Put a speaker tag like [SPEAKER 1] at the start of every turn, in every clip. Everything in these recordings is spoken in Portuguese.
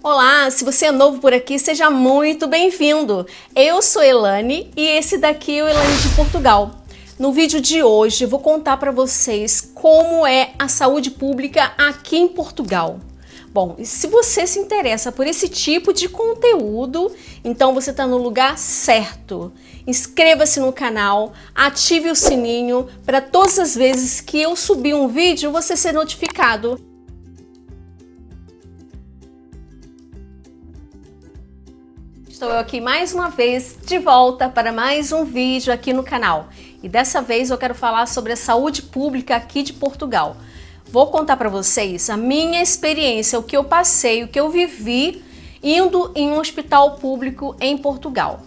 [SPEAKER 1] Olá, se você é novo por aqui, seja muito bem-vindo. Eu sou Elane e esse daqui é o Elane de Portugal. No vídeo de hoje eu vou contar para vocês como é a saúde pública aqui em Portugal. Bom, e se você se interessa por esse tipo de conteúdo, então você está no lugar certo. Inscreva-se no canal, ative o sininho para todas as vezes que eu subir um vídeo você ser notificado. Estou eu aqui mais uma vez de volta para mais um vídeo aqui no canal. E dessa vez eu quero falar sobre a saúde pública aqui de Portugal. Vou contar para vocês a minha experiência, o que eu passei, o que eu vivi indo em um hospital público em Portugal.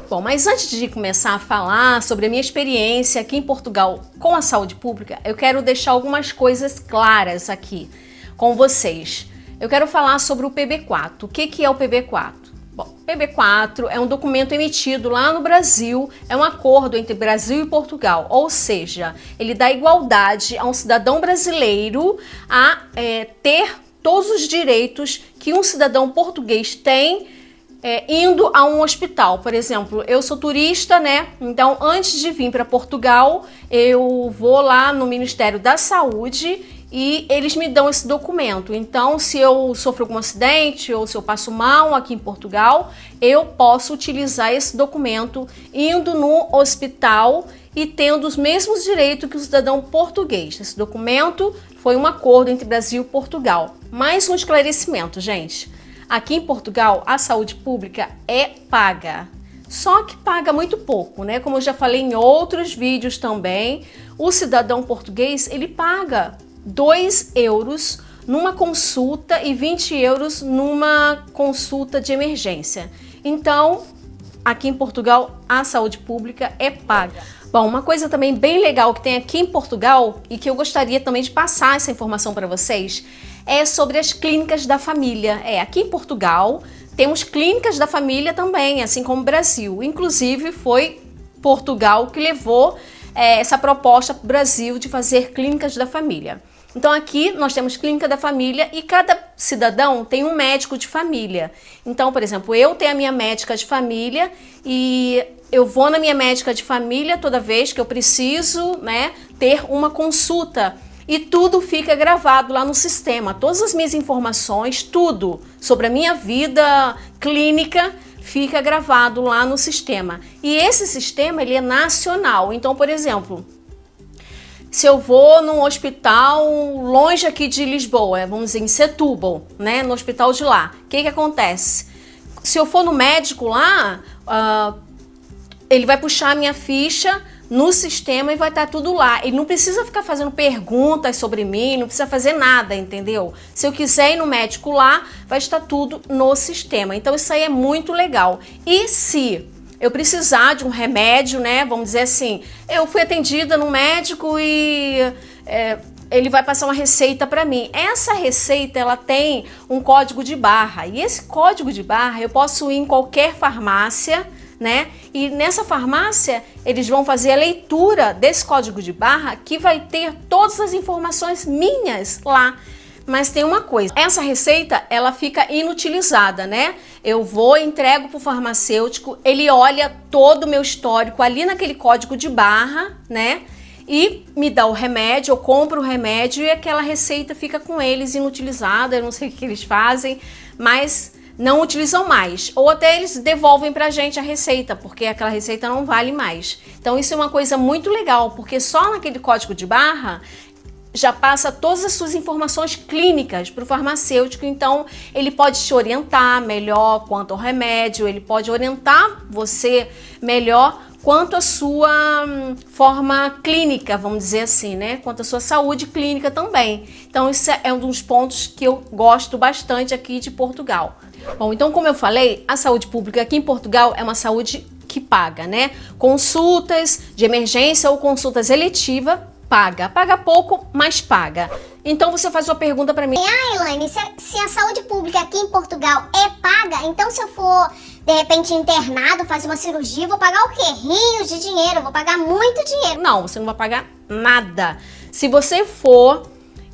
[SPEAKER 1] Bom, mas antes de começar a falar sobre a minha experiência aqui em Portugal com a saúde pública, eu quero deixar algumas coisas claras aqui com vocês. Eu quero falar sobre o PB4. O que é o PB4? Bom, PB4 é um documento emitido lá no Brasil, é um acordo entre Brasil e Portugal, ou seja, ele dá igualdade a um cidadão brasileiro a ter todos os direitos que um cidadão português tem indo a um hospital. Por exemplo, eu sou turista, né? Então, antes de vir para Portugal, eu vou lá no Ministério da Saúde e eles me dão esse documento. Então, se eu sofro algum acidente ou se eu passo mal aqui em Portugal, eu posso utilizar esse documento indo no hospital e tendo os mesmos direitos que o cidadão português. Esse documento foi um acordo entre Brasil e Portugal. Mais um esclarecimento, gente. Aqui em Portugal, a saúde pública é paga. Só que paga muito pouco, né? Como eu já falei em outros vídeos também, o cidadão português, ele paga 2 euros numa consulta e 20 euros numa consulta de emergência. Então, aqui em Portugal, a saúde pública é paga. Bom, uma coisa também bem legal que tem aqui em Portugal e que eu gostaria também de passar essa informação para vocês é sobre as clínicas da família. Aqui em Portugal temos clínicas da família também, assim como o Brasil. Inclusive, foi Portugal que levou essa proposta para o Brasil de fazer clínicas da família. Então aqui nós temos clínica da família e cada cidadão tem um médico de família. Então, por exemplo, eu tenho a minha médica de família e eu vou na minha médica de família toda vez que eu preciso, né, ter uma consulta. E tudo fica gravado lá no sistema. Todas as minhas informações, tudo sobre a minha vida clínica fica gravado lá no sistema. E esse sistema, ele é nacional. Então, por exemplo, se eu vou num hospital longe aqui de Lisboa, vamos dizer em Setúbal, né, no hospital de lá, o que acontece? Se eu for no médico lá, ele vai puxar a minha ficha no sistema e vai estar tudo lá. Ele não precisa ficar fazendo perguntas sobre mim, não precisa fazer nada, entendeu? Se eu quiser ir no médico lá, vai estar tudo no sistema. Então isso aí é muito legal. E se eu precisar de um remédio, né? Vamos dizer assim, eu fui atendida no médico e ele vai passar uma receita para mim. Essa receita, ela tem um código de barra. E esse código de barra eu posso ir em qualquer farmácia, né? E nessa farmácia eles vão fazer a leitura desse código de barra que vai ter todas as informações minhas lá. Mas tem uma coisa, essa receita ela fica inutilizada, né? Eu vou, entrego para o farmacêutico, ele olha todo o meu histórico ali naquele código de barra, né? E me dá o remédio, eu compro o remédio e aquela receita fica com eles inutilizada, eu não sei o que eles fazem, mas não utilizam mais. Ou até eles devolvem pra gente a receita, porque aquela receita não vale mais. Então isso é uma coisa muito legal, porque só naquele código de barra já passa todas as suas informações clínicas para o farmacêutico, então ele pode te orientar melhor quanto ao remédio, ele pode orientar você melhor quanto à sua forma clínica, vamos dizer assim, né? Quanto à sua saúde clínica também. Então isso é um dos pontos que eu gosto bastante aqui de Portugal. Bom, então como eu falei, a saúde pública aqui em Portugal é uma saúde que paga, né? Consultas de emergência ou consultas eletivas, paga pouco, mas paga. Então você faz uma pergunta para mim.
[SPEAKER 2] Elaine, se a saúde pública aqui em Portugal é paga, então se eu for de repente internado, fazer uma cirurgia, eu vou pagar o quê? Rios de dinheiro, eu vou pagar muito dinheiro.
[SPEAKER 1] Não, você não vai pagar nada. Se você for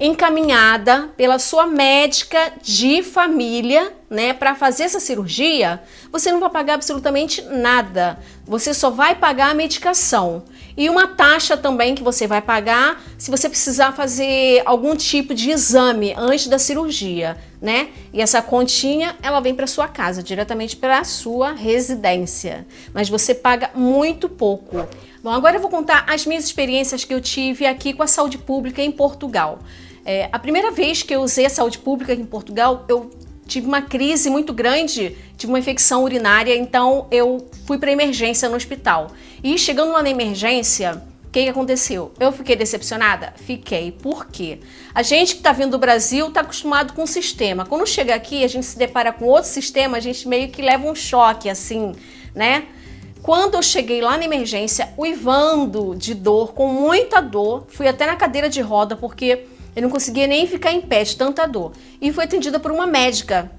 [SPEAKER 1] encaminhada pela sua médica de família, né, para fazer essa cirurgia, você não vai pagar absolutamente nada. Você só vai pagar a medicação e uma taxa também que você vai pagar se você precisar fazer algum tipo de exame antes da cirurgia, né? E essa continha, ela vem para sua casa, diretamente para a sua residência. Mas você paga muito pouco. Bom, agora eu vou contar as minhas experiências que eu tive aqui com a saúde pública em Portugal. A primeira vez que eu usei a saúde pública em Portugal, eu tive uma crise muito grande, tive uma infecção urinária, então eu fui para emergência no hospital. E chegando lá na emergência, o que aconteceu? Eu fiquei decepcionada? Fiquei. Por quê? A gente que está vindo do Brasil está acostumado com o sistema. Quando chega aqui, a gente se depara com outro sistema, a gente meio que leva um choque, assim, né? Quando eu cheguei lá na emergência, uivando de dor, com muita dor, fui até na cadeira de roda, porque eu não conseguia nem ficar em pé de tanta dor. E fui atendida por uma médica.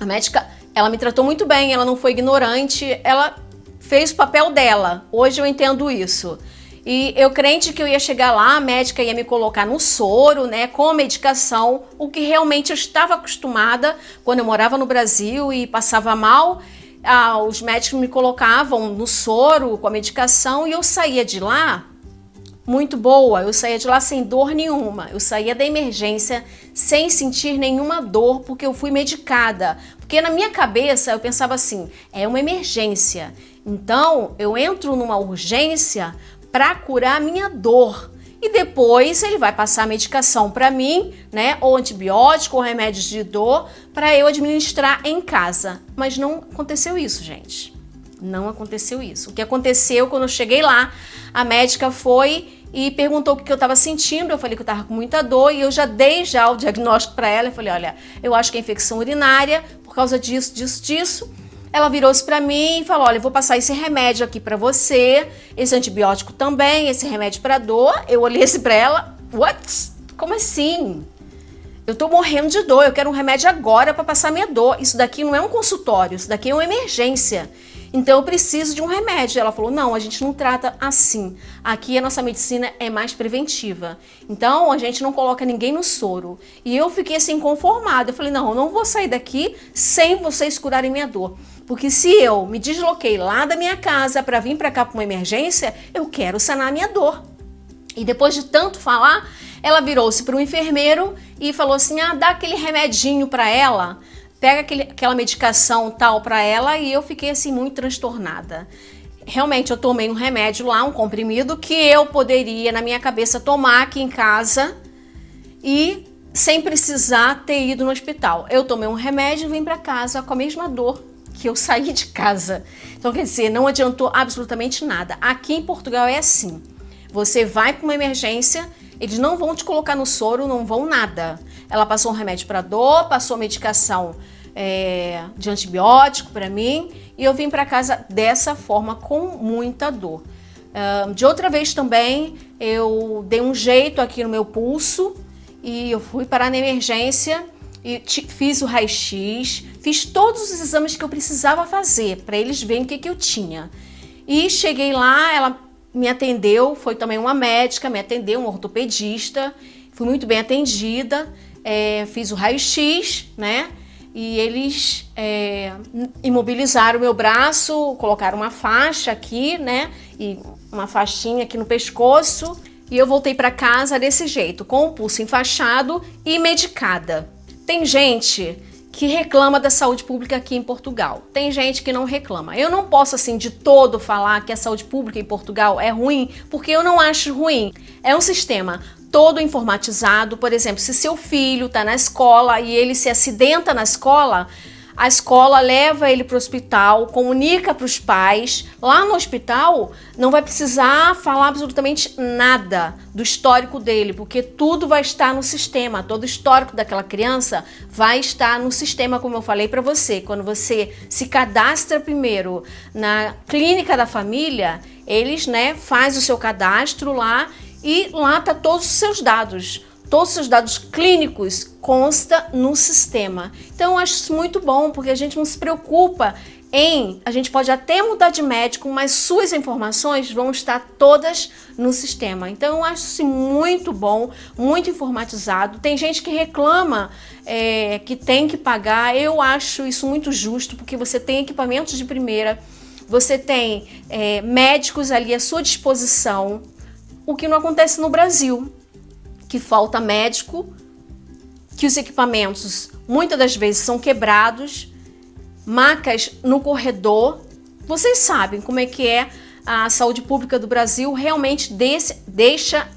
[SPEAKER 1] A médica, ela me tratou muito bem, ela não foi ignorante, ela fez o papel dela. Hoje eu entendo isso. E eu crente que eu ia chegar lá, a médica ia me colocar no soro, né, com a medicação, o que realmente eu estava acostumada quando eu morava no Brasil e passava mal. Os médicos me colocavam no soro com a medicação e eu saía de lá muito boa, eu saía de lá sem dor nenhuma, eu saía da emergência sem sentir nenhuma dor porque eu fui medicada, porque na minha cabeça eu pensava assim, é uma emergência, então eu entro numa urgência para curar a minha dor e depois ele vai passar a medicação para mim, né, ou antibiótico ou remédios de dor para eu administrar em casa, mas não aconteceu isso, gente. Não aconteceu isso. O que aconteceu quando eu cheguei lá, a médica foi e perguntou o que eu estava sentindo. Eu falei que eu estava com muita dor e eu já dei o diagnóstico para ela. Eu falei, olha, eu acho que é infecção urinária por causa disso. Ela virou-se para mim e falou, olha, eu vou passar esse remédio aqui para você, esse antibiótico também, esse remédio para dor. Eu olhei assim para ela, what? Como assim? Eu tô morrendo de dor, eu quero um remédio agora para passar minha dor. Isso daqui não é um consultório, isso daqui é uma emergência. Então eu preciso de um remédio. Ela falou, não, a gente não trata assim. Aqui a nossa medicina é mais preventiva. Então a gente não coloca ninguém no soro. E eu fiquei assim inconformada. Eu falei, não, eu não vou sair daqui sem vocês curarem minha dor. Porque se eu me desloquei lá da minha casa para vir para cá para uma emergência, eu quero sanar a minha dor. E depois de tanto falar, ela virou-se para o enfermeiro e falou assim, dá aquele remedinho para ela. Pega aquela medicação tal para ela e eu fiquei assim muito transtornada. Realmente eu tomei um remédio lá, um comprimido que eu poderia na minha cabeça tomar aqui em casa e sem precisar ter ido no hospital. Eu tomei um remédio e vim para casa com a mesma dor que eu saí de casa. Então quer dizer, não adiantou absolutamente nada. Aqui em Portugal é assim, você vai para uma emergência, eles não vão te colocar no soro, não vão nada. Ela passou um remédio para dor, passou medicação de antibiótico para mim e eu vim para casa dessa forma com muita dor. De outra vez também eu dei um jeito aqui no meu pulso e eu fui parar na emergência e fiz o raio-x, fiz todos os exames que eu precisava fazer para eles verem o que eu tinha. E cheguei lá, ela me atendeu, foi também uma médica, me atendeu, um ortopedista, fui muito bem atendida. Fiz o raio-x, né? E eles imobilizaram o meu braço, colocaram uma faixa aqui, né? E uma faixinha aqui no pescoço. E eu voltei para casa desse jeito, com o pulso enfaixado e medicada. Tem gente que reclama da saúde pública aqui em Portugal. Tem gente que não reclama. Eu não posso, assim, de todo falar que a saúde pública em Portugal é ruim, porque eu não acho ruim. É um sistema todo informatizado. Por exemplo, se seu filho está na escola e ele se acidenta na escola, a escola leva ele para o hospital, comunica para os pais. Lá no hospital não vai precisar falar absolutamente nada do histórico dele, porque tudo vai estar no sistema. Todo o histórico daquela criança vai estar no sistema, como eu falei para você. Quando você se cadastra primeiro na clínica da família, eles, né, faz o seu cadastro lá e lá tá todos os seus dados. todos os seus dados clínicos consta no sistema. Então eu acho isso muito bom, porque a gente não se preocupa a gente pode até mudar de médico, mas suas informações vão estar todas no sistema. Então eu acho isso muito bom, muito informatizado. Tem gente que reclama que tem que pagar. Eu acho isso muito justo, porque você tem equipamentos de primeira, você tem médicos ali à sua disposição, o que não acontece no Brasil, que falta médico, que os equipamentos muitas das vezes são quebrados, macas no corredor. Vocês sabem como é que é a saúde pública do Brasil, realmente deixa...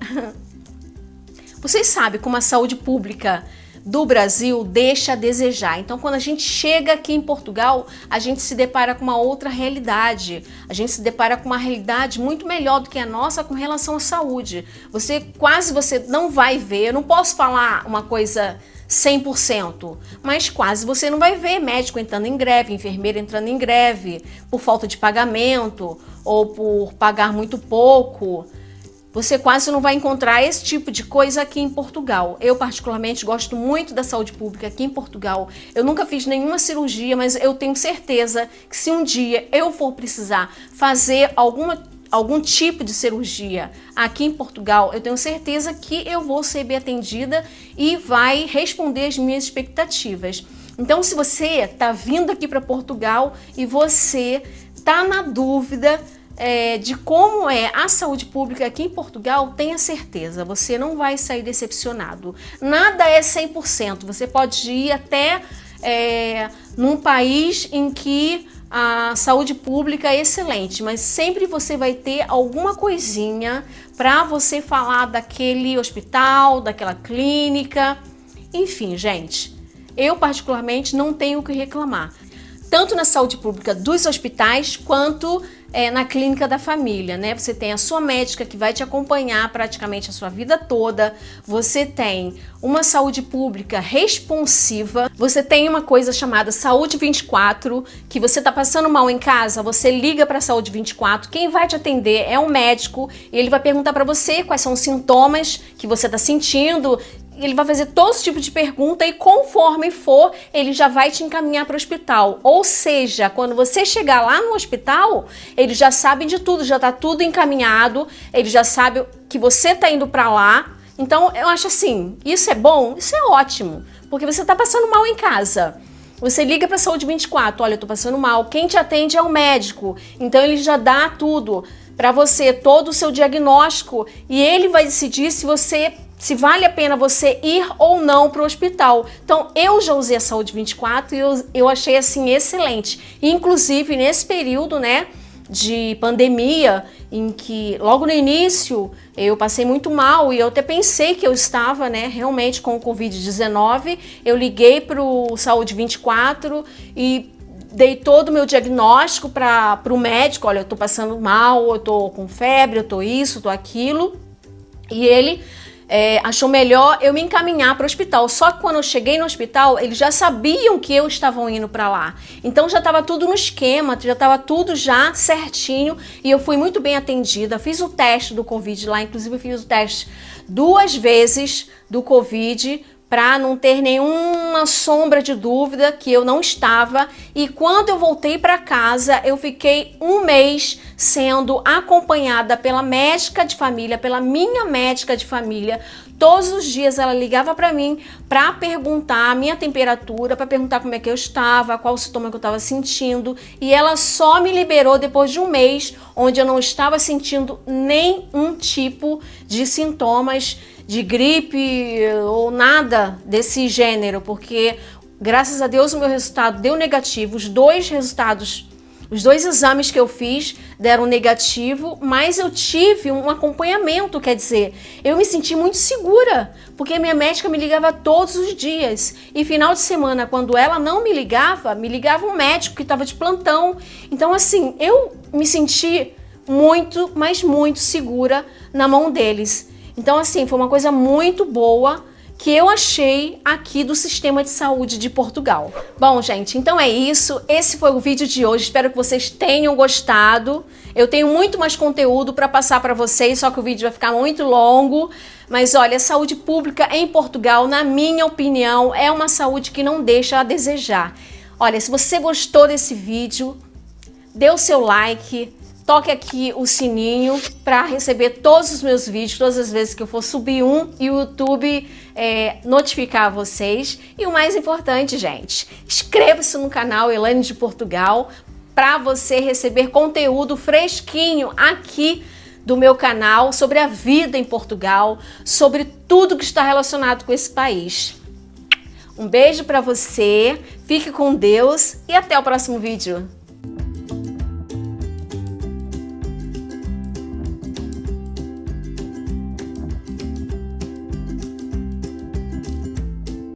[SPEAKER 1] Vocês sabem como a saúde pública do Brasil deixa a desejar. Então, quando a gente chega aqui em Portugal, a gente se depara com uma outra realidade. A gente se depara com uma realidade muito melhor do que a nossa com relação à saúde. Você não vai ver, eu não posso falar uma coisa 100%, mas quase você não vai ver médico entrando em greve, enfermeira entrando em greve por falta de pagamento ou por pagar muito pouco. Você quase não vai encontrar esse tipo de coisa aqui em Portugal. Eu particularmente gosto muito da saúde pública aqui em Portugal. Eu nunca fiz nenhuma cirurgia, mas eu tenho certeza que se um dia eu for precisar fazer algum tipo de cirurgia aqui em Portugal, eu tenho certeza que eu vou ser bem atendida e vai responder às minhas expectativas. Então, se você está vindo aqui para Portugal e você está na dúvida de como é a saúde pública aqui em Portugal, tenha certeza, você não vai sair decepcionado. Nada é 100%, você pode ir até num país em que a saúde pública é excelente, mas sempre você vai ter alguma coisinha para você falar daquele hospital, daquela clínica. Enfim, gente, eu particularmente não tenho o que reclamar, tanto na saúde pública dos hospitais quanto na clínica da família, né? Você tem a sua médica que vai te acompanhar praticamente a sua vida toda, você tem uma saúde pública responsiva, você tem uma coisa chamada Saúde 24, que você tá passando mal em casa, você liga para a Saúde 24, quem vai te atender é um médico e ele vai perguntar para você quais são os sintomas que você tá sentindo. Ele vai fazer todo tipo de pergunta e conforme for, ele já vai te encaminhar para o hospital. Ou seja, quando você chegar lá no hospital, eles já sabem de tudo, já está tudo encaminhado, eles já sabem que você está indo para lá. Então, eu acho assim, isso é bom, isso é ótimo, porque você está passando mal em casa. Você liga para a Saúde 24, olha, eu tô passando mal, quem te atende é o médico, então ele já dá tudo para você, todo o seu diagnóstico, e ele vai decidir se vale a pena você ir ou não para o hospital. Então, eu já usei a Saúde 24 e eu achei assim excelente. Inclusive, nesse período, né, de pandemia, em que logo no início eu passei muito mal e eu até pensei que eu estava, né, realmente com o Covid-19, eu liguei para o Saúde 24 e dei todo o meu diagnóstico para o médico, olha, eu tô passando mal, eu tô com febre, eu tô isso, eu tô aquilo, e ele achou melhor eu me encaminhar para o hospital. Só que quando eu cheguei no hospital, eles já sabiam que eu estava indo para lá. Então já estava tudo no esquema, já estava tudo já certinho e eu fui muito bem atendida. Fiz o teste do Covid lá, inclusive eu fiz o teste 2 vezes do Covid para não ter nenhuma sombra de dúvida que eu não estava. E quando eu voltei para casa, eu fiquei 1 mês sendo acompanhada pela médica de família, pela minha médica de família. Todos os dias ela ligava para mim para perguntar a minha temperatura, para perguntar como é que eu estava, qual o sintoma que eu estava sentindo. E ela só me liberou depois de 1 mês, onde eu não estava sentindo nenhum tipo de sintomas de gripe ou nada desse gênero, porque graças a Deus o meu resultado deu negativo. Os 2 exames que eu fiz deram negativo, mas eu tive um acompanhamento, quer dizer, eu me senti muito segura, porque minha médica me ligava todos os dias. E final de semana, quando ela não me ligava um médico que estava de plantão. Então, assim, eu me senti muito, mas muito segura na mão deles. Então, assim, foi uma coisa muito boa que eu achei aqui do sistema de saúde de Portugal. Bom, gente, então é isso. Esse foi o vídeo de hoje. Espero que vocês tenham gostado. Eu tenho muito mais conteúdo para passar para vocês, só que o vídeo vai ficar muito longo. Mas olha, a saúde pública em Portugal, na minha opinião, é uma saúde que não deixa a desejar. Olha, se você gostou desse vídeo, dê o seu like, toque aqui o sininho para receber todos os meus vídeos, todas as vezes que eu for subir um e o YouTube notificar vocês. E o mais importante, gente, inscreva-se no canal Elaine de Portugal para você receber conteúdo fresquinho aqui do meu canal sobre a vida em Portugal, sobre tudo que está relacionado com esse país. Um beijo para você, fique com Deus e até o próximo vídeo.